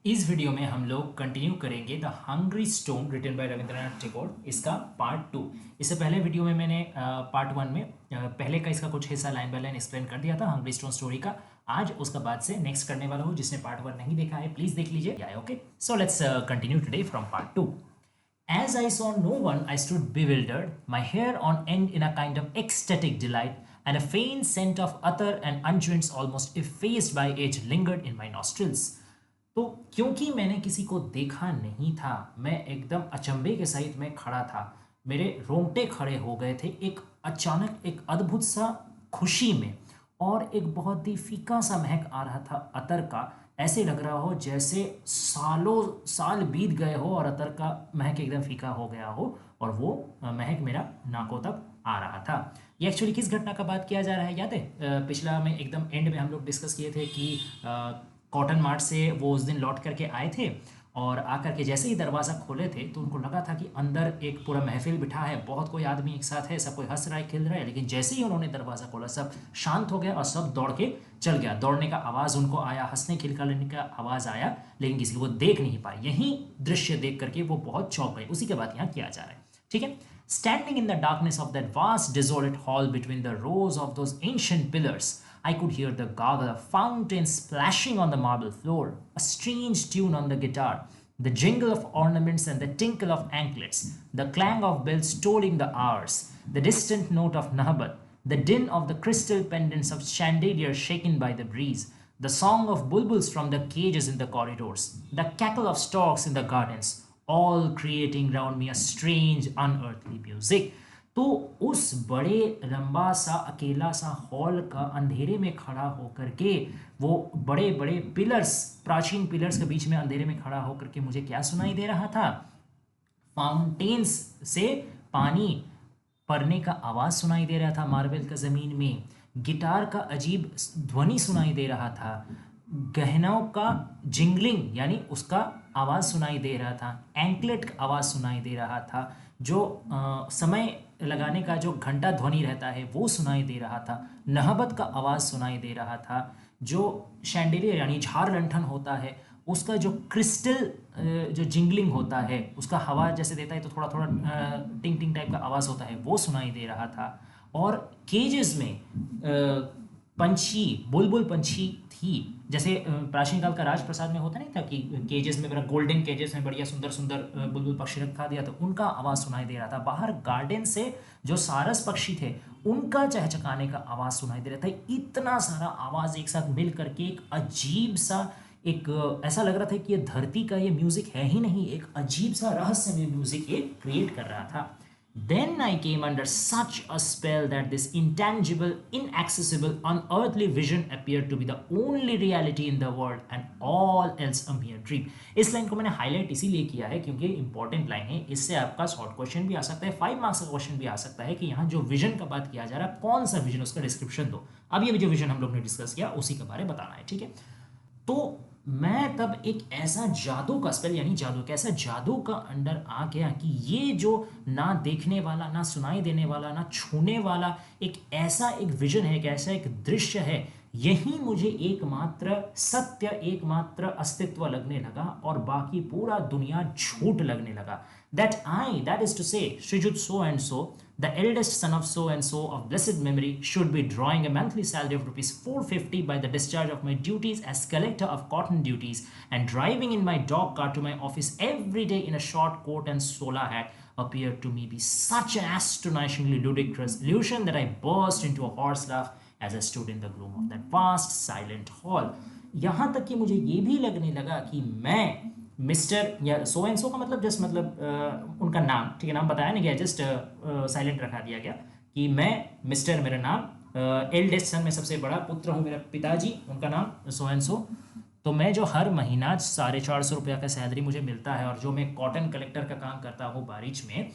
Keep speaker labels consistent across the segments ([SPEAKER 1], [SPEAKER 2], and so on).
[SPEAKER 1] इस वीडियो में हम लोग कंटिन्यू करेंगे the hungry stone written by Rabindranath Tagore, इसका पार्ट 2। इससे पहले वीडियो में मैंने पार्ट 1 में पहले का इसका कुछ हिस्सा लाइन बाय लाइन एक्सप्लेन कर दिया था हंग्री स्टोन स्टोरी का। आज उसका बाद से नेक्स्ट करने वाला हूँ। जिसने पार्ट 1 नहीं देखा है प्लीज देख लीजिए। Okay, so let's continue today from part 2। As I saw no one, I stood bewildered, my hair on end in a kind of ecstatic delight, and a faint scent of attar and unguents almost effaced by age lingered in my nostrils. तो क्योंकि मैंने किसी को देखा नहीं था, मैं एकदम अचंभे के सहित में खड़ा था। मेरे रोंगटे खड़े हो गए थे एक अचानक एक अद्भुत सा खुशी में, और एक बहुत ही फीका सा महक आ रहा था अतर का। ऐसे लग रहा हो जैसे सालों साल बीत गए हो और अतर का महक एकदम फीका हो गया हो, और वो महक मेरा नाकों तक आ रहा था। ये एक्चुअली किस घटना का बात किया जा रहा है याद है? पिछला में एकदम एंड में हम लोग डिस्कस किए थे कि कॉटन मार्ट से वो उस दिन लौट करके आए थे, और आकर के जैसे ही दरवाज़ा खोले थे तो उनको लगा था कि अंदर एक पूरा महफिल बिठा है, बहुत कोई आदमी एक साथ है, सब कोई हंस रहा है, खेल रहा है। लेकिन जैसे ही उन्होंने दरवाज़ा खोला सब शांत हो गया और सब दौड़ के चल गया। दौड़ने का आवाज़ उनको आया, हंसने खिलखिलाने का आवाज़ आया, लेकिन किसी को देख नहीं पाए। यही दृश्य देख करके वो बहुत चौंक गए। उसी के बाद यहाँ किया जा रहा है, ठीक है। Standing in the darkness of that vast desolate hall between the rows of those ancient pillars, I could hear the gargle of fountains splashing on the marble floor, a strange tune on the guitar, the jingle of ornaments and the tinkle of anklets, the clang of bells tolling the hours, the distant note of nahabat, the din of the crystal pendants of chandeliers shaken by the breeze, the song of bulbuls from the cages in the corridors, the cackle of storks in the gardens, all creating round me a strange unearthly music. तो उस बड़े लंबा सा अकेला सा hall का अंधेरे में खड़ा होकर के, वो बड़े बड़े पिलर्स, प्राचीन पिलर्स के बीच में अंधेरे में खड़ा होकर के मुझे क्या सुनाई दे रहा था? फाउंटेन्स से पानी पड़ने का आवाज़ सुनाई दे रहा था मार्बल का ज़मीन में। गिटार का अजीब ध्वनि सुनाई दे रहा था। गहनों का जिंगलिंग यानी उसका आवाज़ सुनाई दे रहा था। एंकलेट का आवाज़ सुनाई दे रहा था। जो समय लगाने का जो घंटा ध्वनि रहता है वो सुनाई दे रहा था। नहबत का आवाज़ सुनाई दे रहा था। जो शैंडेलियर यानी झार लंठन होता है उसका जो क्रिस्टल जो जिंगलिंग होता है, उसका हवा जैसे देता है तो थोड़ा थोड़ा टिंग टिंग टाइप का आवाज़ होता है, वो सुनाई दे रहा था। और केजेस में पंछी, बुलबुल पंछी थी, जैसे प्राचीन काल का राजप्रसाद में होता नहीं था कि केजेस में, बड़ा गोल्डन केजेस में बढ़िया सुंदर सुंदर बुलबुल पक्षी रखा दिया, तो उनका आवाज़ सुनाई दे रहा था। बाहर गार्डन से जो सारस पक्षी थे उनका चहचकाने का आवाज़ सुनाई दे रहा था। इतना सारा आवाज़ एक साथ मिल करके एक अजीब सा, एक ऐसा लग रहा था कि ये धरती का ये म्यूजिक है ही नहीं, एक अजीब सा रहस्यमय म्यूजिक ये क्रिएट कर रहा था। Then I came under such a spell that this intangible, inaccessible, unearthly vision appeared to be the only reality in the world and all else a mere dream. इस लाइन को मैंने highlight इसीलिए किया है क्योंकि इंपॉर्टेंट लाइन है। इससे आपका शॉर्ट क्वेश्चन भी आ सकता है, 5 मार्क्स का क्वेश्चन भी आ सकता है कि यहाँ जो विजन का बात किया जा रहा है, कौन सा विजन, उसका डिस्क्रिप्शन दो। अब ये जो विजन हम लोग ने डिस्कस किया उसी के बारे में बताना है, ठीक है। तो मैं तब एक ऐसा जादू का स्पेल यानी जादू, कैसा जादू का अंडर आ गया कि ये जो ना देखने वाला, ना सुनाई देने वाला, ना छूने वाला एक ऐसा एक विजन है, एक ऐसा एक दृश्य है, यही मुझे एकमात्र सत्य, एकमात्र अस्तित्व लगने लगा और बाकी पूरा दुनिया झूठ लगने लगा। That I, that is to say, Srijut so and so, the eldest son of so and so of blessed memory, should be drawing a monthly salary of rupees 450 by the discharge of my duties as collector of cotton duties, and driving in my dog cart to my office every day in a short coat and sola hat, appeared to me be such an astonishingly ludicrous illusion that I burst into a horse laugh as I stood in the gloom of that vast silent hall. यहाँ तक कि मुझे ये भी लगने लगा कि मैं मिस्टर, या सो एंड सो का मतलब जस्ट मतलब उनका नाम, ठीक है, नाम बताया नहीं गया, जस्ट साइलेंट रखा दिया गया कि मैं मिस्टर, मेरा नाम, एल्डेस्ट सन में सबसे बड़ा पुत्र हूँ, मेरा पिताजी उनका नाम सो एंड सो। तो मैं जो हर महीना 450 रुपया का सैलरी मुझे मिलता है, और जो मैं कॉटन कलेक्टर का काम करता हूँ बारिश में,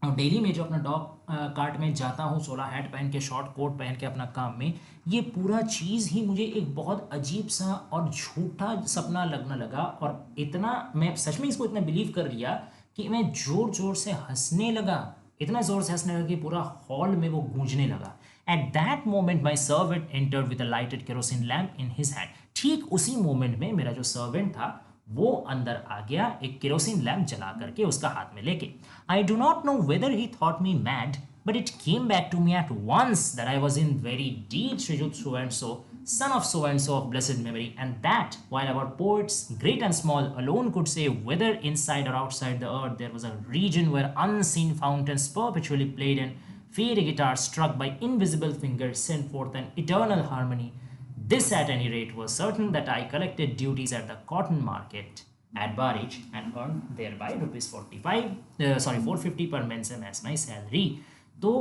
[SPEAKER 1] और डेली में जो अपना डॉग कार्ट में जाता हूँ, सोला हैट पहन के, शॉर्ट कोट पहन के अपना काम में, ये पूरा चीज़ ही मुझे एक बहुत अजीब सा और झूठा सपना लगने लगा। और इतना मैं सच में इसको इतना बिलीव कर लिया कि मैं ज़ोर ज़ोर से हंसने लगा, इतना ज़ोर से हंसने लगा कि पूरा हॉल में वो गूंजने लगा। At that moment my servant entered with a lighted kerosene lamp in his hand. ठीक उसी मोमेंट में मेरा जो सर्वेंट था वो अंदर आ गया एक केरोसिन लैम्प जला करके उसका हाथ में लेके. आई do not know whether he thought me mad, but it came back to me at once that I was in very deep Srijut so and so, son of so and so of blessed memory, and that while our poets, great and small, alone could say whether inside or outside the earth there was a region where unseen fountains perpetually played and fairy guitars struck by invisible fingers sent forth an eternal harmony. This, at any rate, was certain that I collected duties at the cotton market at Barich and earned thereby rupees 450 per mensem as my salary. तो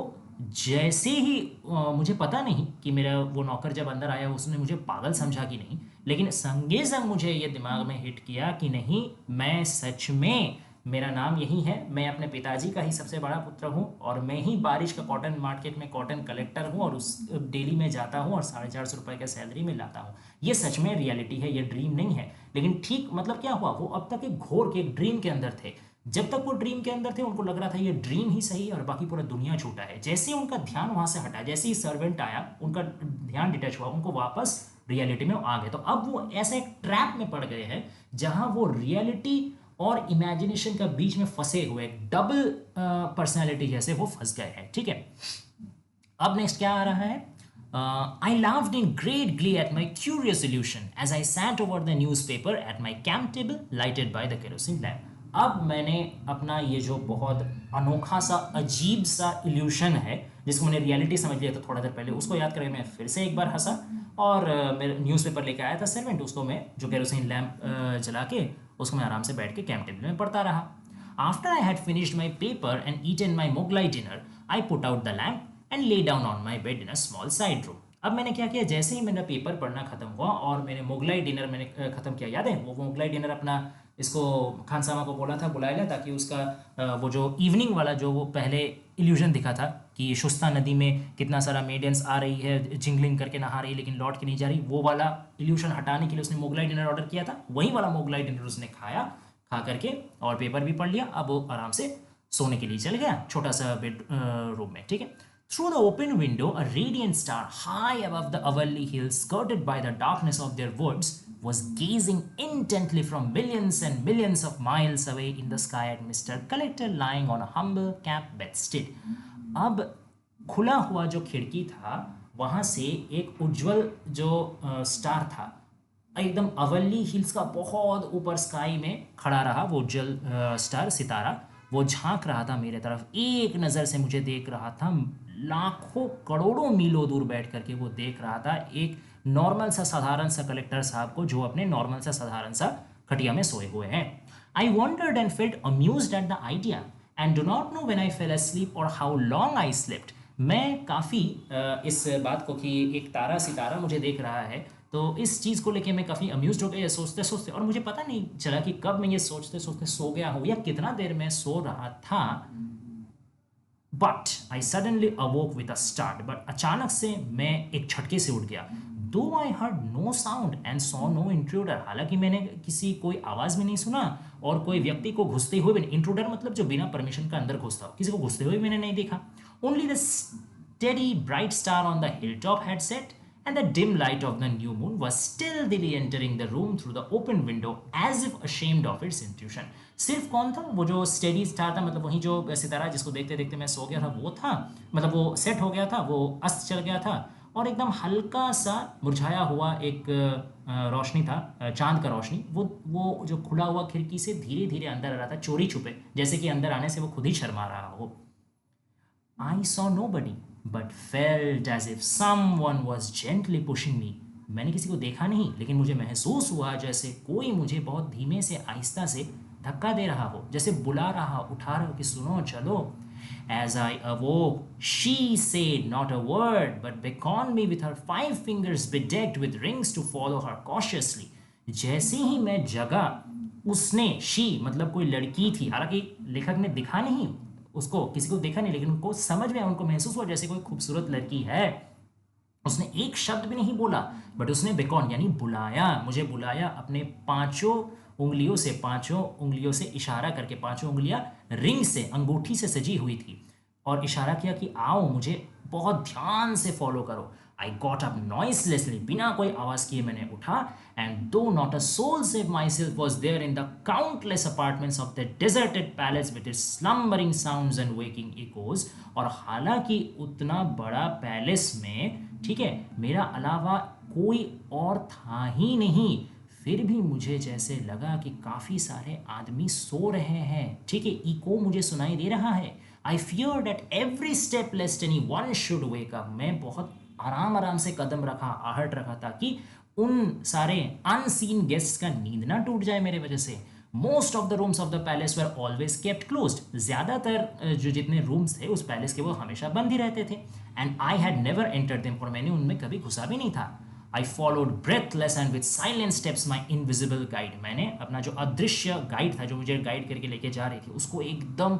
[SPEAKER 1] जैसे ही मुझे पता नहीं कि मेरा वो नौकर जब अंदर आया उसने मुझे पागल समझा कि नहीं, लेकिन संगे संग मुझे ये दिमाग में हिट किया कि नहीं, मैं सच में, मेरा नाम यही है, मैं अपने पिताजी का ही सबसे बड़ा पुत्र हूँ और मैं ही बारिश का कॉटन मार्केट में कॉटन कलेक्टर हूँ और उस डेली में जाता हूँ और 450 रुपये का सैलरी में लाता हूँ. ये सच में रियलिटी है, ये ड्रीम नहीं है. लेकिन ठीक मतलब क्या हुआ, वो अब तक एक घोर के एक ड्रीम के अंदर थे. जब तक वो ड्रीम के अंदर थे उनको लग रहा था ये ड्रीम ही सही है और बाकी पूरा दुनिया झूठा है. जैसे ही उनका ध्यान वहां से हटा, जैसे ही सर्वेंट आया, उनका ध्यान डिटैच हुआ, उनको वापस रियलिटी में आ गए. तो अब वो ऐसे एक ट्रैप में पड़ गए हैं जहां वो रियलिटी और इमेजिनेशन का बीच में फंसे हुए डबल पर्सनैलिटी जैसे वो फंस गए हैं. ठीक है, अब नेक्स्ट क्या आ रहा है. I laughed in great glee at my curious illusion as I sat over the newspaper at my camp table lighted by the kerosene lamp. अब मैंने अपना ये जो बहुत अनोखा सा अजीब सा इल्यूशन है जिसको मैंने रियलिटी समझ लिया था थोड़ा देर पहले, उसको याद करके मैं फिर से एक बार हंसा और मेरे न्यूज़पेपर लेके आया था सर्वेंट, उसको मैं जो केरोसिन लैम्प जला के उसको मैं आराम से बैठ के कैंप टेबल में पढ़ता रहा. After I had finished my paper and eaten my Mughlai dinner, I put out the lamp and lay down on my bed in a small side room. अब मैंने क्या किया, जैसे ही मेरा पेपर पढ़ना खत्म हुआ और मैंने मोगलाई डिनर मैंने ख़त्म किया, याद है वो मोगलाई डिनर अपना इसको खानसामा को बोला था बुलाया था ताकि उसका वो जो इवनिंग वाला जो वो पहले इल्यूजन दिखा था कि शुस्ता नदी में कितना सारा मेडियंस आ रही है जिंगलिंग करके नहा रही लेकिन लौट के नहीं जा रही, वो वाला इल्यूशन हटाने के लिए उसने मोगलाई डिनर ऑर्डर किया था. वही वाला मोगलाई डिनर उसने खाया, खा करके और पेपर भी पढ़ लिया. अब वो आराम से सोने के लिए चल गया छोटा सा बेड रूम में. ठीक है, through the open window, a radiant star high above the Avalli hills, skirted by the darkness of their woods, was gazing intently from millions and millions of miles away in the sky at Mr. Collector lying on a humble camp bedstead. अब खुला हुआ जो खिड़की था वहाँ से एक उज्जवल जो स्टार था एकदम अवल्ली हिल्स का बहुत ऊपर स्काई में खड़ा रहा. वो उज्जवल स्टार सितारा वो झांक रहा था मेरे तरफ, एक नज़र से मुझे देख रहा था. लाखों करोड़ों मीलों दूर बैठ करके वो देख रहा था एक नॉर्मल सा साधारण सा कलेक्टर साहब को जो अपने नॉर्मल सा साधारण सा खटिया में सोए हुए हैं. आई wandered and felt amused at the idea and do not know when I fail asleep और हाउ लॉन्ग आई स्लिप्ट. मैं काफ़ी इस बात को कि एक तारा सितारा मुझे देख रहा है तो इस चीज़ को लेके मैं काफ़ी अम्यूज हो गया सोचते सोचते, और मुझे पता नहीं चला कि कब मैं ये सोचते सोचते सो गया हूँ या कितना देर मैं सो रहा था. But I suddenly awoke with a start, but अचानक से मैं एक झटके से उठ गया. Though I heard no sound and saw no intruder, हालांकि मैंने किसी कोई आवाज़ भी नहीं सुना और कोई व्यक्ति को घुसते हुए भी नहीं. इंट्रूडर मतलब जो बिना परमिशन का अंदर घुसता हो, किसी को घुसते हुए मैंने नहीं देखा. Only the steady bright star on the hill top had set and the dim light of the new moon was stealthily entering the room through the open window as if ashamed of its intrusion. सिर्फ कौन था वो जो steady star था, मतलब वही जो सितारा जिसको देखते देखते मैं सो गया था वो था, मतलब वो सेट हो गया था, वो अस्त चल गया था और एकदम हल्का सा मुरझाया हुआ एक रोशनी था, चांद का रोशनी, वो जो खुला हुआ खिड़की से धीरे धीरे अंदर आ रहा था चोरी छुपे, जैसे कि अंदर आने से वो खुद ही शर्मा रहा हो. I saw nobody but felt as if someone was gently pushing me. मैंने किसी को देखा नहीं लेकिन मुझे महसूस हुआ जैसे कोई मुझे बहुत धीमे से आहिस्ता से धक्का दे रहा हो, जैसे बुला रहा, उठा रहा हो कि सुनो चलो. As I awoke, she said not a word but beckoned me with her 5 fingers bedecked with rings to follow her cautiously. जैसे ही मैं जगा उसने, she मतलब कोई लड़की थी, हालांकि लेखक ने दिखा नहीं उसको, किसी को देखा नहीं लेकिन उनको समझ में, उनको महसूस हुआ जैसे कोई खूबसूरत लड़की है. उसने एक शब्द भी नहीं बोला बट उसने बेकॉन यानी बुलाया, मुझे बुलाया अपने पांचों उंगलियों से इशारा करके. पांचों उंगलियां रिंग से, अंगूठी से सजी हुई थी और इशारा किया कि आओ मुझे बहुत ध्यान से फॉलो करो. आई गॉट अप नॉइसलेसली, बिना कोई आवाज़ किए मैंने उठा, and though not a soul save myself was there in the countless apartments of the deserted palace with its slumbering sounds and waking echoes. और हालांकि उतना बड़ा पैलेस में, ठीक है, मेरा अलावा कोई और था ही नहीं, फिर भी मुझे जैसे लगा कि काफ़ी सारे आदमी सो रहे हैं, ठीक है, इको मुझे सुनाई दे रहा है। I fear that every step lest anyone should wake up. मैं बहुत आराम आराम से कदम रखा, आहट रखा, ताकि उन सारे अनसीन गेस्ट्स का नींद ना टूट जाए मेरे वजह से। Most of the rooms of the palace were always kept closed. ज़्यादातर जो जितने रूम्स थे उस पैलेस के वो हमेशा बंद ही रहते थे। And I had never entered them, और मैंने उनमें कभी घुसा भी नहीं था। I followed breathless and with silent steps my invisible guide. मैंने अपना जो अदृश्य गाइड था, जो मुझे गाइड करके लेके जा रही थी, उसको एकदम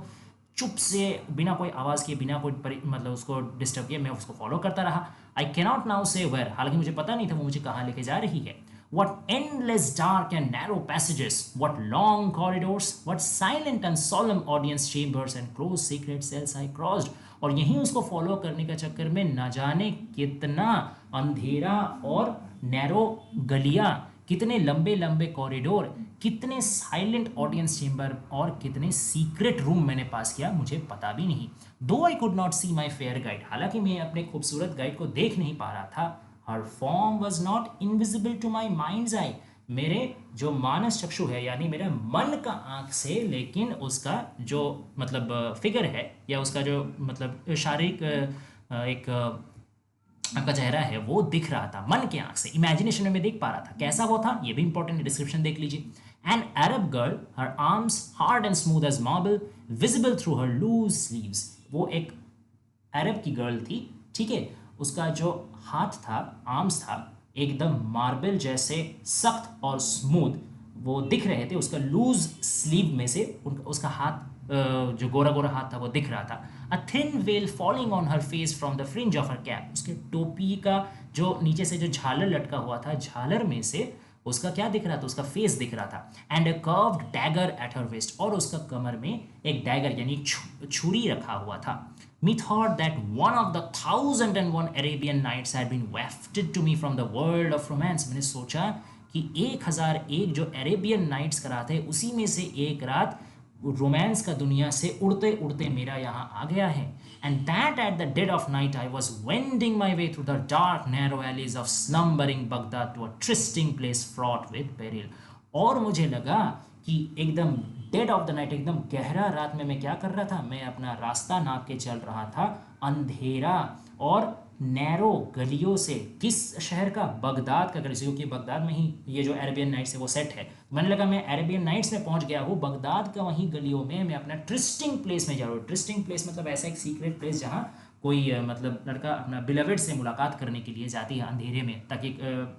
[SPEAKER 1] चुप से, बिना कोई आवाज़ किए, बिना कोई मतलब उसको डिस्टर्ब किए, मैं उसको फॉलो करता रहा। आई कैनॉट नाउ से वेयर, हालांकि मुझे पता नहीं था वो मुझे कहाँ लेके जा रही है। What endless dark and narrow passages, what long corridors, what silent and solemn audience chambers and closed secret cells I crossed। और यहीं उसको फॉलो करने का चक्कर में न जाने कितना अंधेरा और नैरो गलियां, कितने लंबे लंबे कॉरिडोर, कितने साइलेंट ऑडियंस चेंबर और कितने सीक्रेट रूम मैंने पास किया, मुझे पता भी नहीं। Though I could not see my fair guide, हालांकि मैं अपने खूबसूरत गाइड को देख नहीं पा रहा था। Her form was not invisible to my mind's eye. मेरे जो मानस चक्षु है, यानी मेरे मन का आंख से, लेकिन उसका जो मतलब फिगर है, या उसका जो मतलब शारीरिक एक आपका चेहरा है, वो दिख रहा था मन के आंख से, इमेजिनेशन में मैं देख पा रहा था। कैसा वो था, ये भी इंपॉर्टेंट डिस्क्रिप्शन देख लीजिए। An Arab girl, her arms hard and smooth as marble, visible through her loose sleeves. वो एक अरब की गर्ल थी, ठीक है, उसका जो हाथ था, आर्म्स था, एकदम मार्बल जैसे सख्त और स्मूथ वो दिख रहे थे। उसका लूज स्लीव में से उसका हाथ, जो गोरा गोरा हाथ था, वो दिख रहा था। A thin well falling on her face from the fringe of her cap. उसके टोपी का जो नीचे से जो झालर लटका हुआ था, झालर में से उसका क्या दिख रहा था, उसका फेस दिख रहा था। And a curved dagger at her waist, और उसका कमर में एक डैगर यानी छुरी रखा हुआ था। Methought that one of the 1001 Arabian nights had been wafted to me from the world of romance। मैंने सोचा कि 1001 जो अरेबियन नाइट्स का रात है, उसी में से एक रात रोमांस का दुनिया से उड़ते उड़ते मेरा यहाँ आ गया है। And that at the dead of night I was wending my way through the dark narrow alleys of slumbering Baghdad to a trysting place fraught with peril. और मुझे लगा कि एकदम डेड ऑफ द नाइट, एकदम गहरा रात में मैं क्या कर रहा था, मैं अपना रास्ता नाप के चल रहा था अंधेरा और नैरो गलियों से। किस शहर का, बगदाद का, क्योंकि बगदाद में ही ये जो अरेबियन नाइट्स है वो सेट है। मैंने लगा मैं अरेबियन नाइट्स में पहुंच गया हूँ, बगदाद का वहीं गलियों में मैं अपना ट्रिस्टिंग प्लेस में जा रहा हूँ। ट्रिस्टिंग प्लेस मतलब ऐसा एक सीक्रेट प्लेस जहाँ कोई मतलब लड़का अपना बिलवेड से मुलाकात करने के लिए जाती है अंधेरे में, ताकि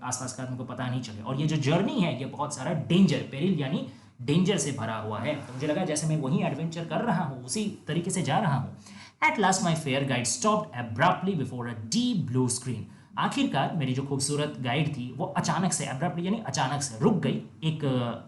[SPEAKER 1] आसपास का आदमी को पता नहीं चले। और ये जो जर्नी है, ये बहुत सारा डेंजर, पेरिल यानी डेंजर से भरा हुआ है। तो मुझे लगा जैसे मैं वहीं एडवेंचर कर रहा हूँ, उसी तरीके से जा रहा हूँ। At last my fair guide stopped abruptly before a deep blue screen. आखिरकार मेरी जो खूबसूरत गाइड थी वो अचानक से, एब्रप्टली यानी अचानक से, रुक गई एक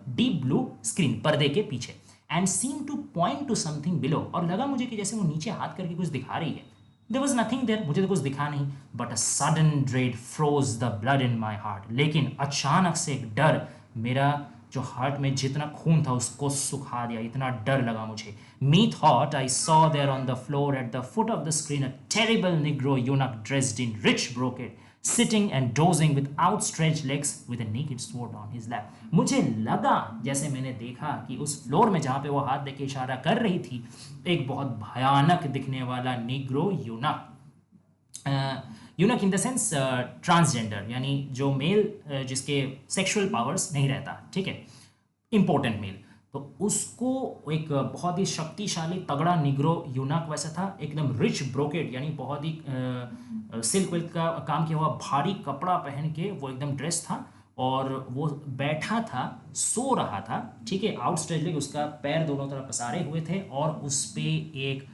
[SPEAKER 1] डीप ब्लू स्क्रीन, पर्दे के पीछे। And seem two point two something below, और लगा मुझे कि जैसे वो नीचे हाथ करके कुछ दिखा रही है। देयर वाज नथिंग देयर, मुझे तो कुछ दिखा नहीं। But a sudden dread froze the blood in my heart. लेकिन अचानक से एक डर, मेरा जो हार्ट में जितना खून था उसको सुखा दिया, इतना डर लगा मुझे। Methought I saw there on the floor at the foot of the screen a terrible negro eunuch dressed in rich brocade, sitting and dozing with outstretched legs with a naked sword on his lap। मुझे लगा जैसे मैंने देखा कि उस floor में जहाँ पे वो हाथ देके इशारा कर रही थी, एक बहुत भयानक दिखने वाला Negro यूनक, यूनक in the sense transgender, यानी जो मेल जिसके सेक्सुअल पावर्स नहीं रहता, ठीक है, इंपॉर्टेंट मेल, तो उसको एक बहुत ही शक्तिशाली तगड़ा निग्रो यूनक वैसा था, एकदम रिच ब्रोकेड यानी बहुत ही सिल्क विल्क का काम किया हुआ भारी कपड़ा पहन के वो एकदम ड्रेस था, और वो बैठा था, सो रहा था, ठीक है, आउटस्ट्रेच लेग, उसका पैर दोनों तरफ पसारे हुए थे, और उस पे एक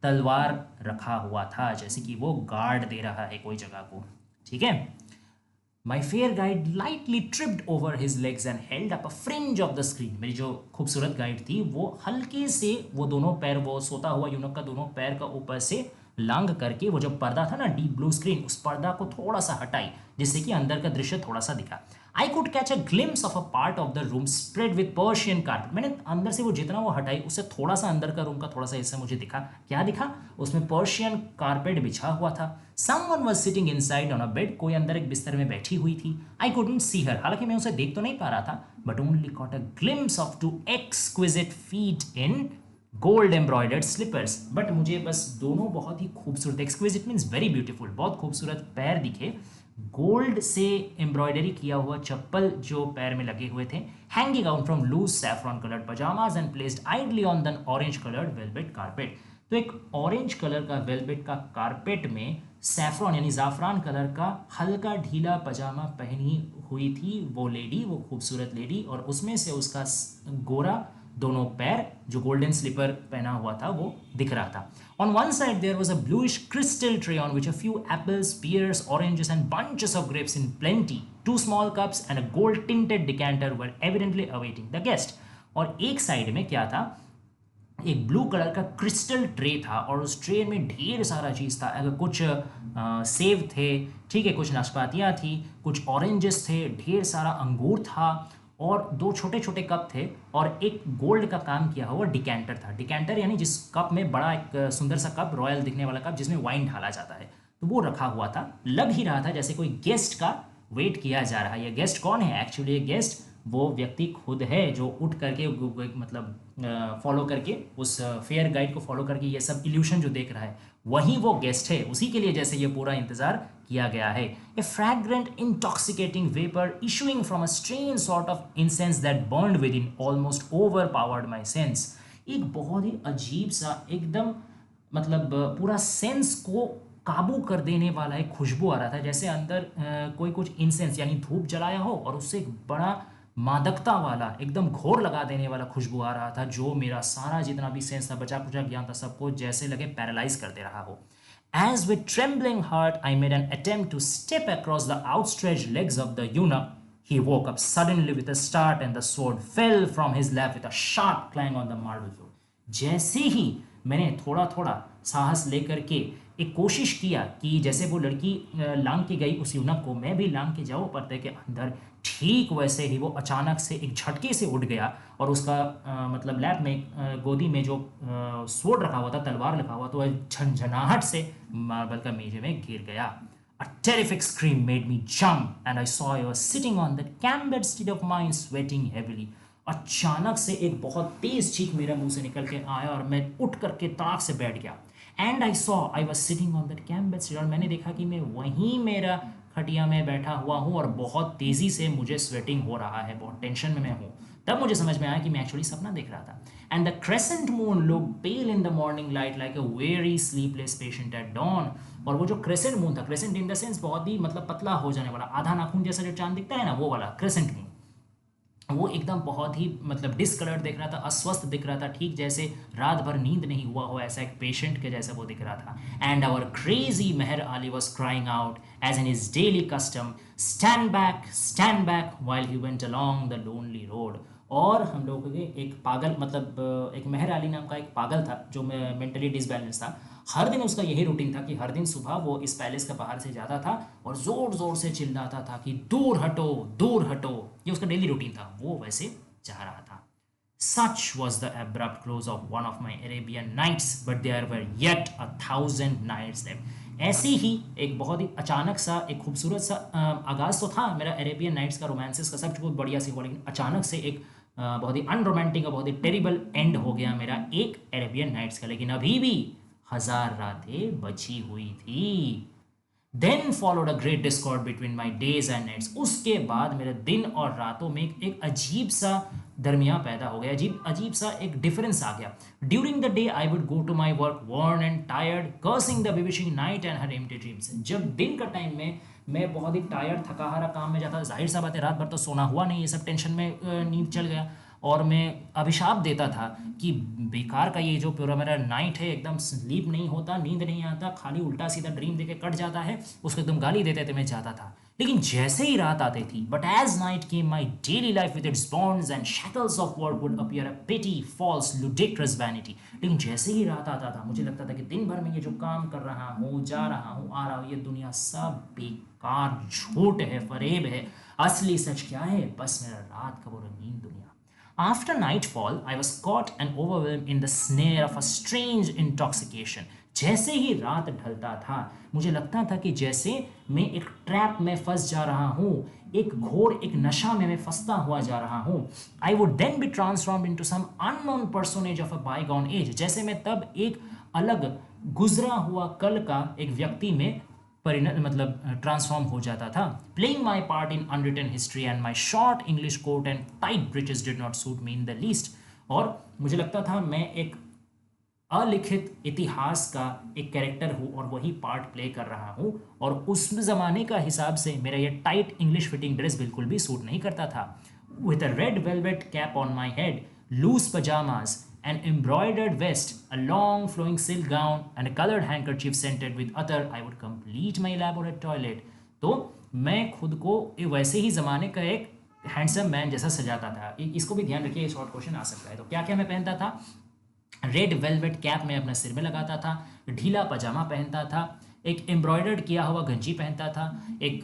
[SPEAKER 1] तलवार रखा हुआ था, जैसे कि वो गार्ड दे रहा है कोई जगह को, ठीक है। My fair guide lightly tripped over his legs and held up a fringe of the screen. मेरी जो खूबसूरत गाइड थी वो हल्के से वो दोनों पैर, वो सोता हुआ यूनक का दोनों पैर का ऊपर से लांग करके वो जो पर्दा था ना डीप ब्लू स्क्रीन, उस पर्दा को थोड़ा सा हटाई जिससे कि अंदर का दृश्य थोड़ा सा दिखा। I could catch a glimpse of a part of the room spread with Persian carpet. मैंने अंदर से वो जितना वो हटाई उससे थोड़ा सा अंदर का रूम का थोड़ा सा हिस्सा मुझे दिखा। क्या दिखा? उसमें पर्शियन कारपेट बिछा हुआ था। Someone was sitting inside on a bed. कोई अंदर एक बिस्तर में बैठी हुई थी। आई कुडंट सी हर, हालांकि मैं उसे देख तो नहीं पा रहा था, but only caught a glimpse of two exquisite feet in gold embroidered slippers. But मुझे बस दोनों बहुत ही खूबसूरत, एक्सक्विजिट मीन्स वेरी ब्यूटीफुल, बहुत खूबसूरत पैर दिखे, गोल्ड से एम्ब्रॉयडरी किया हुआ चप्पल जो पैर में लगे हुए थे, hanging out from loose saffron coloured pyjamas and placed idly on the orange coloured velvet carpet. तो एक ऑरेंज कलर का वेलवेट का कारपेट में सैफ्रॉन यानी जाफरान कलर का हल्का ढीला पजामा पहनी हुई थी वो लेडी, वो खूबसूरत लेडी, और उसमें से उसका गोरा दोनों पैर जो गोल्डन स्लीपर पहना हुआ था वो दिख रहा था। On one side there was a bluish crystal tray on which a few apples, pears, oranges and bunches of grapes in plenty, 2 small cups and a gold tinted decanter were evidently awaiting the guest। और एक side में क्या था, एक blue colour का crystal tray था और उस ट्रे में ढेर सारा चीज़ था। अगर कुछ सेब थे, ठीक है, कुछ नाशपातियाँ थी, कुछ ऑरेंजेस थे, ढेर सारा अंगूर था और 2 छोटे छोटे कप थे और एक गोल्ड का काम किया हुआ डिकेंटर था। डिकेंटर यानी जिस कप में बड़ा एक सुंदर सा कप, रॉयल दिखने वाला कप जिसमें वाइन ढाला जाता है, तो वो रखा हुआ था। लग ही रहा था जैसे कोई गेस्ट का वेट किया जा रहा है। ये गेस्ट कौन है? एक्चुअली ये गेस्ट वो व्यक्ति खुद है जो उठ करके मतलब फॉलो करके उस फेयर गाइड को फॉलो करके ये सब इल्यूशन जो देख रहा है वही वो गेस्ट है, उसी के लिए जैसे ये पूरा इंतजार किया गया है। A fragrant intoxicating vapour issuing from a strange sort of incense that burned within almost overpowered my sense. एक बहुत ही अजीब सा एकदम मतलब पूरा सेंस को काबू कर देने वाला एक खुशबू आ रहा था, जैसे अंदर कोई कुछ इंसेंस यानी धूप जलाया हो और उससे एक बड़ा मादकता वाला एकदम घोर लगा देने वाला खुशबू आ रहा था, जो मेरा सारा जितना भी सेंस था, बचा कुचा ज्ञान था, सबको जैसे लगे पैरालाइज कर दे रहा हो। As with trembling heart, I made an attempt to step across the outstretched legs of the eunuch. He woke up suddenly with a start, and the sword fell from his lap with a sharp clang on the marble floor. जैसे ही मैंने थोड़ा थोड़ा साहस लेकर के एक कोशिश किया कि जैसे वो लड़की लांग के गई उस यूनक को, मैं भी लांग के जाऊँ पर्दे के अंदर, ठीक वैसे ही वो अचानक से एक झटके से उठ गया और उसका मतलब लैप में गोदी में जो स्वॉर्ड रखा हुआ था, तलवार रखा हुआ, तो झंझनाहट से मार्बल का मेजे में गिर गया। A terrific scream made me jump and I saw I was sitting on that cambered steed of mine sweating heavily। अचानक से एक बहुत तेज चीख मेरे मुंह से निकल के आया और मैं उठ करके ताक से बैठ गया। And I saw I was sitting on that combed steed, और मैंने देखा कि मैं वहीं मेरा खटिया में बैठा हुआ हूँ और बहुत तेज़ी से मुझे स्वेटिंग हो रहा है, बहुत टेंशन में मैं हूँ। तब मुझे समझ में आया कि मैं एक्चुअली सपना देख रहा था। And the crescent moon look pale in the morning light like a very sleepless patient at dawn. और वो जो क्रेसेंट मून था, क्रेसेंट इन द सेंस बहुत ही मतलब पतला हो जाने वाला, आधा नाखून जैसा जो चांद दिखता है ना, वो वाला क्रेसेंट मून, वो एकदम बहुत ही मतलब डिसकलर्ड दिख रहा था, अस्वस्थ दिख रहा था, ठीक जैसे रात भर नींद नहीं हुआ हो, ऐसा एक पेशेंट के जैसा वो दिख रहा था। And our crazy Meher Ali was crying out as in his daily custom, stand back while he went along the lonely road. और हम लोगों के एक पागल मतलब एक मेहर अली नाम का एक पागल था जो मेंटली डिसबैलेंस था। हर दिन उसका यही रूटीन था कि हर दिन सुबह वो इस पैलेस का बाहर से जाता था और ज़ोर ज़ोर से चिल्लाता था कि दूर हटो दूर हटो, ये उसका डेली रूटीन था, वो वैसे जा रहा था। Such was the abrupt close of one of my Arabian nights, but there were yet 1,000 nights left। ऐसे ही एक बहुत ही अचानक सा एक खूबसूरत सा आगाज़ तो था मेरा अरेबियन नाइट्स का, रोमांसेस का, सब कुछ बढ़िया सी हुआ, लेकिन अचानक से एक बहुत ही अनरोमांटिक और बहुत ही टेरिबल एंड हो गया मेरा एक अरेबियन नाइट्स का। लेकिन अभी भी 1000 रातें बची हुई थी। Then followed a great discord between my days and nights. उसके बाद मेरे दिन और रातों में एक अजीब सा दरमिया पैदा हो गया, अजीब सा एक डिफरेंस आ गया। During the day I would go to my work worn and tired, cursing the bewitching night and her empty dreams. जब दिन का टाइम में मैं बहुत ही टायर्ड थका हारा काम में जाता, जाहिर सा बात है रात भर तो सोना हुआ नहीं, ये सब टेंशन में नींद चल गया, और मैं अभिशाप देता था कि बेकार का ये जो पूरा मेरा नाइट है, एकदम स्लीप नहीं होता, नींद नहीं आता, खाली उल्टा सीधा ड्रीम देके कट जाता है, उसको एकदम गाली देते थे मैं चाहता था लेकिन जैसे ही रात आती थी, but as night came my daily life with its bonds and shackles of work would appear a petty false ludicrous vanity. लेकिन जैसे ही रात आता था मुझे लगता था कि दिन भर में ये जो काम कर रहा हूँ, जा रहा हूँ, आ रहा हूँ, ये दुनिया सब बेकार, झूठ है, फरेब है। असली सच क्या है? बस मेरा रात का वो रंगीन दुनिया। After nightfall, I was caught and overwhelmed in the snare of a strange intoxication. जैसे ही रात ढलता था मुझे लगता था कि जैसे मैं एक ट्रैप में फंस जा रहा हूँ, एक घोर एक नशा में मैं फंसता हुआ जा रहा हूँ। I would then be transformed into some unknown personage of a bygone age. जैसे मैं तब एक अलग गुजरा हुआ कल का एक व्यक्ति में परिणत मतलब ट्रांसफॉर्म हो जाता था। Playing my part in unwritten history and my short English coat and tight breeches did not suit me in the least. और मुझे लगता था मैं एक अलिखित इतिहास का एक कैरेक्टर हूँ और वही पार्ट प्ले कर रहा हूँ, और उस ज़माने का हिसाब से मेरा ये टाइट इंग्लिश फिटिंग ड्रेस बिल्कुल भी सूट नहीं करता था। With a red velvet cap on my head, loose pyjamas, an embroidered vest, a long flowing silk gown, and a colored handkerchief scented with attar, I would complete my elaborate toilet. तो मैं खुद को वैसे ही ज़माने का एक handsome man जैसा सजाता था। इसको भी ध्यान रखिए, शॉर्ट क्वेश्चन आ सकता है। तो क्या क्या मैं पहनता था? रेड वेलवेट कैप मैं अपने सिर में लगाता था, ढीला पजामा पहनता था, एक एम्ब्रॉयडर्ड किया हुआ गंजी पहनता था, एक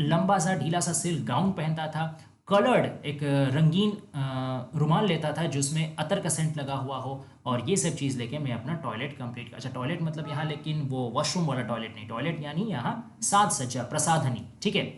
[SPEAKER 1] लंबा सा ढीला सा सिल्क गाउन पहनता था, कलर्ड एक रंगीन रुमाल लेता था जिसमें अतर का सेंट लगा हुआ हो, और ये सब चीज़ लेके मैं अपना टॉयलेट कंप्लीट कर। अच्छा, टॉयलेट मतलब यहाँ लेकिन वो वॉशरूम वाला टॉयलेट नहीं, टॉयलेट यानी यहाँ साज सज्जा प्रसाधनी, ठीक है।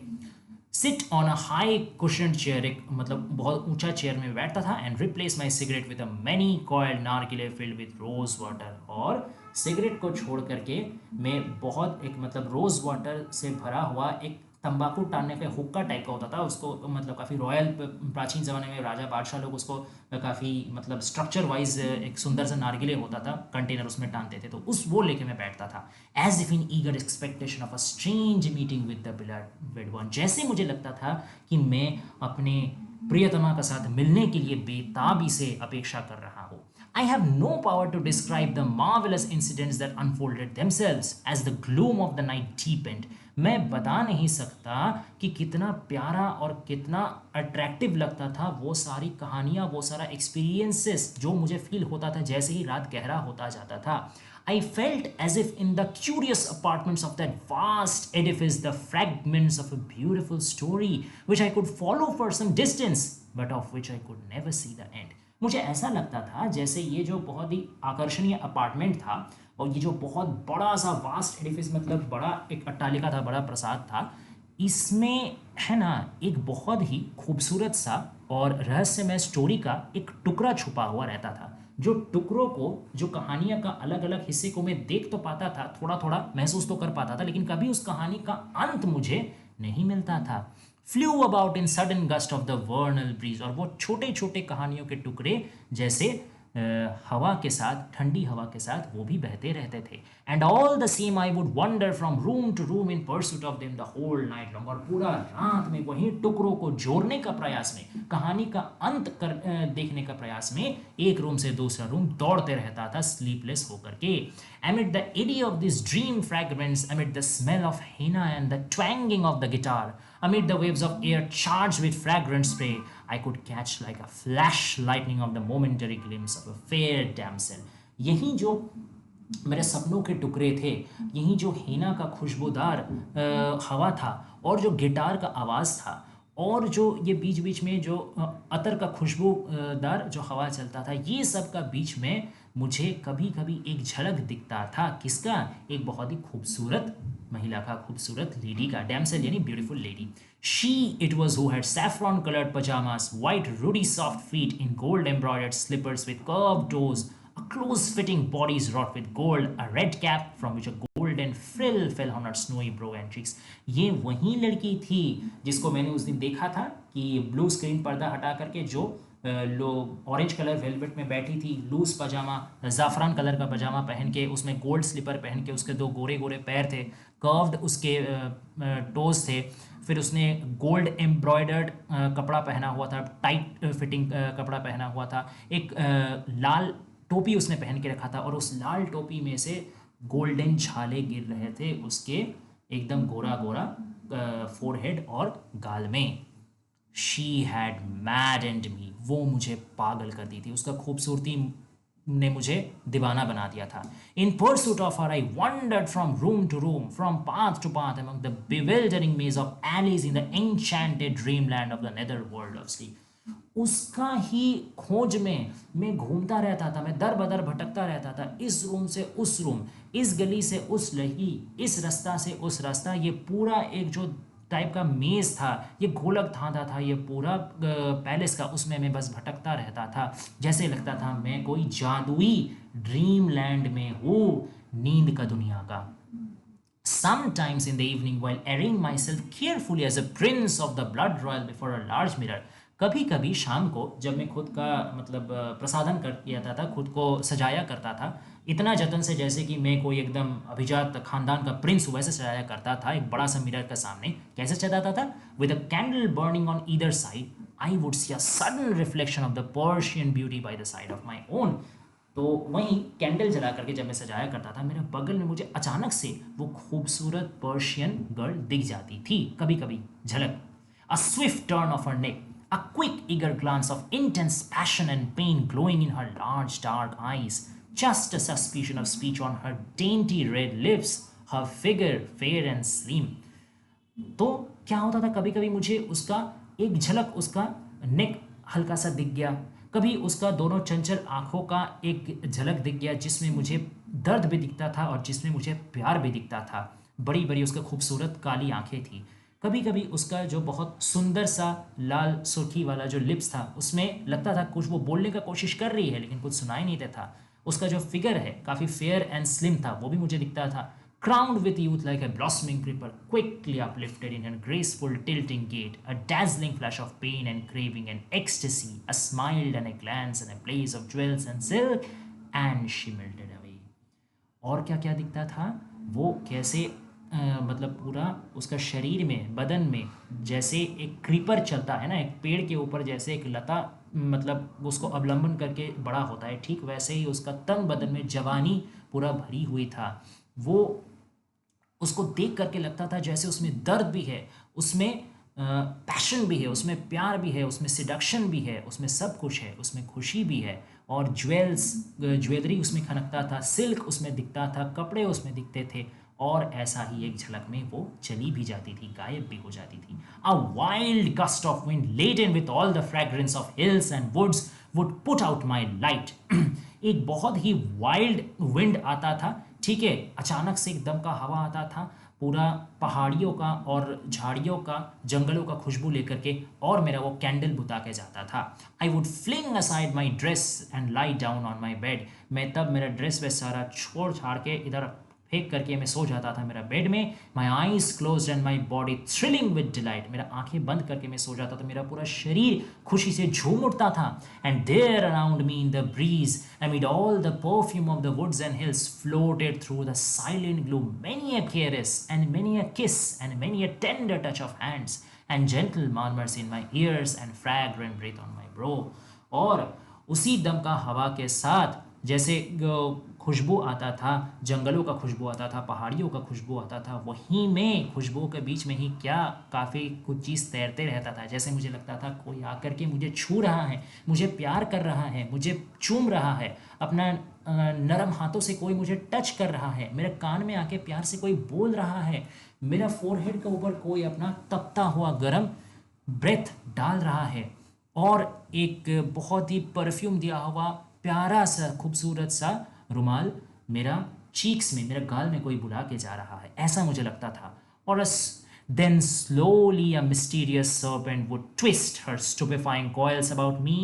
[SPEAKER 1] Sit on a high cushion chair, एक मतलब बहुत ऊंचा चेयर में बैठता था, and replace my cigarette with a many coiled narghile filled with rose water. और सिगरेट को छोड़ करके मैं बहुत एक मतलब रोज वाटर से भरा हुआ एक तंबाकू टानने का हुक्का टाइप का होता था, उसको मतलब काफ़ी रॉयल, प्राचीन ज़माने में राजा बादशाह लोग उसको काफ़ी मतलब स्ट्रक्चर वाइज एक सुंदर सा नारगिले होता था, कंटेनर उसमें टानते थे, तो उस वो लेके मैं बैठता था। As if in eager expectation of a strange meeting with the beloved one. जैसे मुझे लगता था कि मैं अपने प्रियतमा के साथ मिलने के लिए बेताबी से अपेक्षा कर रहा हूँ। I have no power to describe the marvelous incidents that unfolded themselves as the gloom of the night deepened. मैं बता नहीं सकता कि कितना प्यारा और कितना अट्रैक्टिव लगता था वो सारी कहानियाँ, वो सारा एक्सपीरियंसेस जो मुझे फील होता था जैसे ही रात गहरा होता जाता था। I felt as if in the curious apartments of that vast edifice, the fragments of a beautiful story which I could follow for some distance, but of which I could never see the end. मुझे ऐसा लगता था जैसे ये जो बहुत ही आकर्षणीय apartment था और ये जो बहुत बड़ा सा वास्ट एडिफिस मतलब बड़ा एक अट्टालिका था, बड़ा प्रासाद था, इसमें है ना एक बहुत ही खूबसूरत सा और रहस्यमय स्टोरी का एक टुकड़ा छुपा हुआ रहता था। जो टुकड़ों को, जो कहानियाँ का अलग अलग हिस्से को मैं देख तो पाता था, थोड़ा थोड़ा महसूस तो कर पाता था, लेकिन कभी उस कहानी का अंत मुझे नहीं मिलता था। Flew about in sudden gust of the vernal breeze, और वो छोटे छोटे कहानियों के टुकड़े जैसे हवा के साथ, ठंडी हवा के साथ वो भी बहते रहते थे। And all the same I would wander from room to room in pursuit of them the whole night long, और पूरा रात में वही टुकड़ों को जोड़ने का प्रयास में, कहानी का अंत देखने का प्रयास में एक रूम से दूसरा रूम दौड़ते रहता था स्लीपलेस होकर के। Amid the eddy of these dream fragments, amid the smell of henna and the twanging of the guitar, amid the waves of air charged with fragrant spray, I could catch like a flash lightning of the momentary glimpse of a fair damsel. यही जो मेरे सपनों के टुकड़े थे, यही जो हेना का खुशबूदार हवा था, और जो गिटार का आवाज़ था, और जो ये बीच बीच में जो अतर का खुशबूदार जो हवा चलता था, ये सब का बीच में मुझे कभी कभी एक झलक दिखता था। किसका? एक बहुत ही खूबसूरत महिला का, खूबसूरत लेडी का। डैमसेल यानी beautiful lady. She it was who had saffron coloured pyjamas, white ruddy soft feet in gold embroidered slippers with curved toes, a close-fitting body is wrought with gold, a red cap from which a golden frill fell on her snowy brow and cheeks. ये वही लड़की थी जिसको मैंने उस दिन देखा था कि ब्लू स्क्रीन पर्दा हटा करके जो लोग ऑरेंज कलर वेलवेट में बैठी थी, लूज पजामा, ज़ाफ़रान कलर का पजामा पहन के, उसमें गोल्ड स्लीपर पहन के, उसके दो गोरे गोरे पैर थे, कर्व्ड उसके टोज थे, फिर उसने गोल्ड एम्ब्रॉयडर्ड कपड़ा पहना हुआ था, टाइट फिटिंग कपड़ा पहना हुआ था, एक लाल टोपी उसने पहन के रखा था, और उस लाल टोपी में से गोल्डन छाले गिर रहे थे उसके एकदम गोरा गोरा फोरहेड और गाल में। शी हैड मैडेंड मी, वो मुझे पागल कर दी थी, उसका खूबसूरती ने मुझे दीवाना बना दिया था। In pursuit of her I wandered from room to room, from path to path among the bewildering maze of alleys in the enchanted dreamland of the nether world of sleep. उसका ही खोज में मैं घूमता रहता था, मैं दर बदर भटकता रहता था, इस रूम से उस रूम, इस गली से उस गली, इस रास्ता से उस रास्ता। ये पूरा एक जो टाइप का मेज था, ये गोलक धांधा था, ये पूरा पैलेस का, उसमें मैं बस भटकता रहता था। जैसे लगता था मैं कोई जादुई ड्रीम लैंड में हूँ, नींद का दुनिया का। Sometimes in the evening, while arraying myself carefully as a prince of the blood royal before a large mirror, कभी कभी शाम को जब मैं खुद का मतलब प्रसाधन कर किया था, खुद को सजाया करता था इतना जतन से जैसे कि मैं कोई एकदम अभिजात खानदान का प्रिंस हूँ, वैसे सजाया करता था एक बड़ा सा मिरर के सामने। कैसे सजाता था? With a candle burning on either side, I would see a sudden reflection of the Persian beauty by the side of my own. तो वहीं कैंडल जला करके जब मैं सजाया करता था, मेरे बगल में मुझे अचानक से वो खूबसूरत पर्शियन गर्ल दिख जाती थी, कभी कभी झलक। A swift turn of her neck, a quick eager glance of intense passion and pain glowing in her large dark eyes, just a suspicion of speech on her dainty red lips, her figure fair and slim। तो क्या होता था, कभी कभी मुझे उसका एक झलक, उसका नेक हल्का सा दिख गया, कभी उसका दोनों चंचल आंखों का एक झलक दिख गया जिसमें मुझे दर्द भी दिखता था और जिसमें मुझे प्यार भी दिखता था। बड़ी बड़ी उसका खूबसूरत काली आंखें थी। कभी कभी उसका जो बहुत सुंदर सा लाल सुर्खी वाला जो लिप्स था, उसमें लगता था कुछ वो बोलने का कोशिश कर रही है लेकिन कुछ सुनाई नहीं देता था। उसका जो फिगर है काफ़ी फेयर एंड स्लिम था, वो भी मुझे दिखता था। Crowned with youth like a blossoming creeper, quickly uplifted in her graceful tilting gait, a dazzling flash of pain and craving and ecstasy, a smile and a glance and a blaze of jewels and silk, and she melted away। और क्या क्या दिखता था वो, कैसे मतलब पूरा उसका शरीर में, बदन में जैसे एक क्रीपर चलता है ना, एक पेड़ के ऊपर जैसे एक लता मतलब उसको अवलंबन करके बड़ा होता है, ठीक वैसे ही उसका तन बदन में जवानी पूरा भरी हुई था। वो उसको देख करके लगता था जैसे उसमें दर्द भी है, उसमें पैशन भी है, उसमें प्यार भी है, उसमें सिडक्शन भी है, उसमें सब कुछ है, उसमें खुशी भी है। और ज्वेलरी उसमें खनकता था, सिल्क उसमें दिखता था, कपड़े उसमें दिखते थे। और ऐसा ही एक झलक में वो चली भी जाती थी, गायब भी हो जाती थी। A wild gust of wind laden with all the fragrance of hills and woods would put out my light. एक बहुत ही वाइल्ड विंड आता था, ठीक है, अचानक से एकदम का हवा आता था, पूरा पहाड़ियों का और झाड़ियों का, जंगलों का खुशबू लेकर के, और मेरा वो कैंडल बुता के जाता था। I would fling aside my dress and lie down on my bed. मैं तब मेरा ड्रेस वे सारा छोड़ छाड़ के इधर फेंक करके मैं सो जाता था मेरा बेड में। My eyes close and my body thrilling with delight. मेरा आंखें बंद करके मैं सो जाता था, मेरा पूरा शरीर खुशी से झूम उठता था। And there around me in the breeze amid all the perfume of the woods and hills floated through the silent gloom many a caress and many a kiss and many a tender touch of hands and gentle murmurs in my ears and fragrant breath on my brow। और उसी दम का हवा के साथ जैसे खुशबू आता था, जंगलों का खुशबू आता था, पहाड़ियों का खुशबू आता था, वहीं में खुशबुओं के बीच में ही क्या काफ़ी कुछ चीज़ तैरते रहता था। जैसे मुझे लगता था कोई आकर के मुझे छू रहा है, मुझे प्यार कर रहा है, मुझे चूम रहा है, अपना नरम हाथों से कोई मुझे टच कर रहा है, मेरे कान में आके प्यार से कोई बोल रहा है, मेरा फोरहेड के ऊपर कोई अपना तपता हुआ गर्म ब्रेथ डाल रहा है, और एक बहुत ही परफ्यूम दिया हुआ प्यारा सा खूबसूरत सा रुमाल मेरा चीक्स में, मेरे गाल में कोई बुला के जा रहा है, ऐसा मुझे लगता था। और then slowly a mysterious serpent would twist her stupefying coils about me,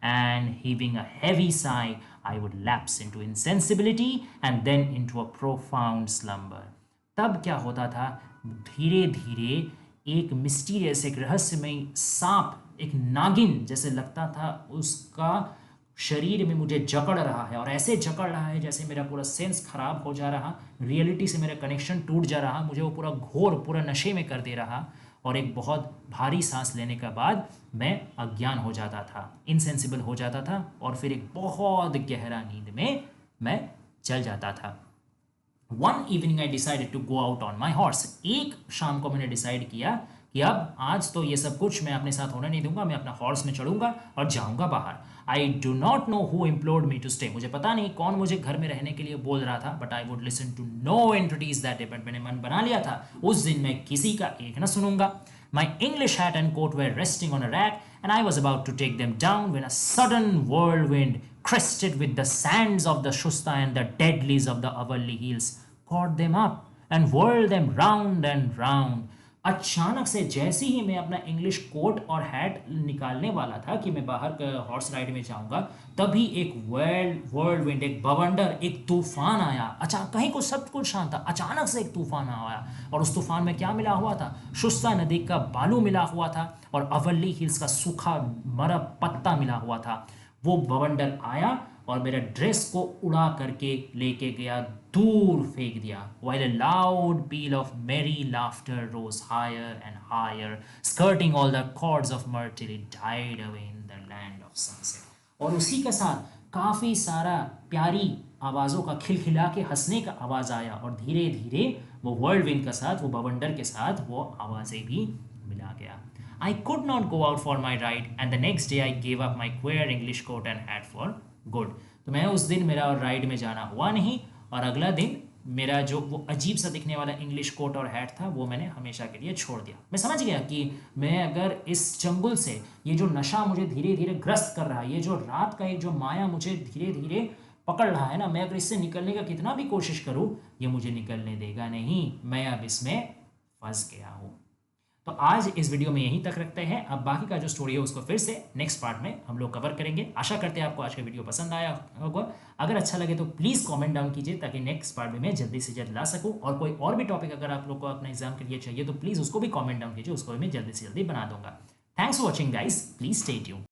[SPEAKER 1] and heaving a heavy sigh, I would lapse into insensibility and then into a profound slumber। तब क्या होता था, धीरे धीरे एक मिस्टीरियस, एक रहस्यमय सांप, एक नागिन जैसे लगता था, उसका शरीर में मुझे जकड़ रहा है, और ऐसे जकड़ रहा है जैसे मेरा पूरा सेंस खराब हो जा रहा, रियलिटी से मेरा कनेक्शन टूट जा रहा, मुझे वो पूरा घोर, पूरा नशे में कर दे रहा, और एक बहुत भारी सांस लेने के बाद मैं अज्ञान हो जाता था, इनसेंसिबल हो जाता था, और फिर एक बहुत गहरा नींद में मैं चल जाता था। One evening I decided to go out on my horse, एक शाम को मैंने डिसाइड किया कि अब आज तो ये सब कुछ मैं अपने साथ होने नहीं दूंगा, मैं अपना हॉर्स में चढ़ूंगा और जाऊंगा बाहर। I do not know who implored me to stay, मुझे पता नहीं कौन मुझे घर में रहने के लिए बोल रहा था, but I would listen to no entities that day, but मैंने मन बना लिया था उस दिन मैं किसी का एक ना सुनूंगा। My English hat and coat were resting on a rack, and I was about to take them down when a sudden whirlwind, crested with the sands of the Shusta and the dead leaves of the Avalli hills, caught them up and whirled them round and round. अचानक से जैसे ही मैं अपना English coat और hat निकालने वाला था कि मैं बाहर हॉर्स राइड में जाऊंगा, तभी एक वर्ल्ड विंड, एक बवंडर, एक तूफान आया। अचानक कहीं को सब कुछ शांत था, अचानक से एक तूफान आया और उस तूफान में क्या मिला हुआ था? शुस्ता नदी का बालू मिला हुआ था और अवल्ली हिल्स का सूखा मरा पत्ता मिला हुआ था। वो बवंडर आया और मेरा ड्रेस को उड़ा करके लेके गया, दूर फेंक दिया। While a loud peal of merry laughter rose higher and higher, skirting all the chords of mirth till it died away in the land of sunset. और उसी के साथ काफ़ी सारा प्यारी आवाज़ों का खिलखिला के हंसने का आवाज़ आया और धीरे धीरे वो वर्ल्ड विंड के साथ, वो बवंडर के साथ वो आवाज़ें भी मिला गया। I could not go out for my ride and the next day I gave up my queer English coat and hat for good. तो मैं उस दिन मेरा राइड में जाना हुआ नहीं और अगला दिन मेरा जो वो अजीब सा दिखने वाला इंग्लिश कोट और हैट था वो मैंने हमेशा के लिए छोड़ दिया। मैं समझ गया कि मैं अगर इस चंगुल से, ये जो नशा मुझे धीरे धीरे ग्रस्त कर रहा है, ये जो रात का एक जो माया मुझे धीरे धीरे पकड़ रहा है ना, मैं अगर इससे निकलने का कितना भी कोशिश करूँ ये मुझे निकलने देगा नहीं, मैं अब इसमें फंस गया हूँ। तो आज इस वीडियो में यहीं तक रखते हैं। अब बाकी का जो स्टोरी है उसको फिर से नेक्स्ट पार्ट में हम लोग कवर करेंगे। आशा करते हैं आपको आज का वीडियो पसंद आया होगा। अगर अच्छा लगे तो प्लीज़ कमेंट डाउन कीजिए ताकि नेक्स्ट पार्ट में मैं जल्दी से जल्द ला सकूं। और कोई और भी टॉपिक अगर आप लोग को अपने एग्जाम के लिए चाहिए तो प्लीज़ उसको भी कमेंट डाउन कीजिए, उसको भी मैं जल्दी से जल्दी बना दूंगा। Thanks for watching guys, please stay tuned.